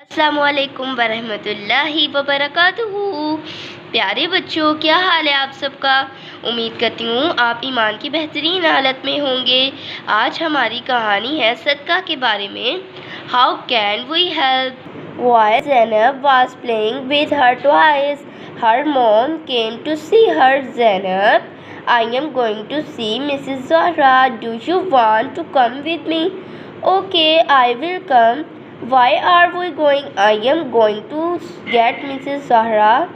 अस्सलामुअलैकुम वरहमतुल्लाहि वबरकातुहू। प्यारे बच्चों, क्या हाल है आप सबका। उम्मीद करती हूँ आप ईमान की बेहतरीन हालत में होंगे। आज हमारी कहानी है सदका के बारे में। How can we help. While Zainab was playing with her toys, her mom came to see her. Zainab, I am going to see Mrs. Zahra. Do you want to come with me? Okay, I will come. Why are we going? I am going to get Mrs. Zahra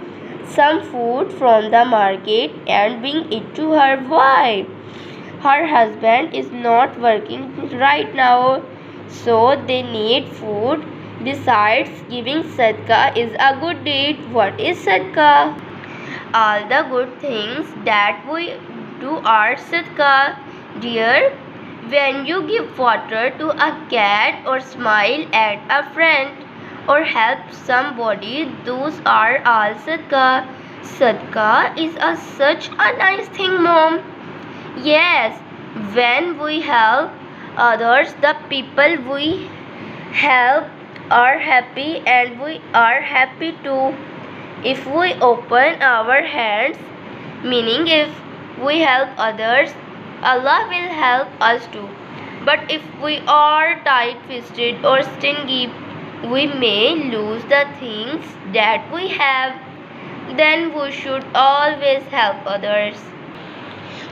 some food from the market and bring it to her. Why? Her husband is not working right now, so they need food. Besides, giving sadka is a good deed. What is sadka? All the good things that we do are sadka, dear. When you give water to a cat or smile at a friend or help somebody, those are all sadka. Sadka is such a nice thing, Mom. Yes, when we help others, the people we help are happy and we are happy too. If we open our hands, meaning if we help others, Allah will help us too. But if we are tight-fisted or stingy, we may lose the things that we have. Then we should always help others.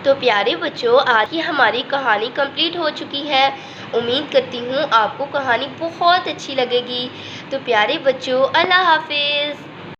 तो प्यारे बच्चों, आज की हमारी कहानी complete हो चुकी है। उम्मीद करती हूँ आपको कहानी बहुत अच्छी लगेगी। तो प्यारे बच्चों, अल्लाह हाफिज़।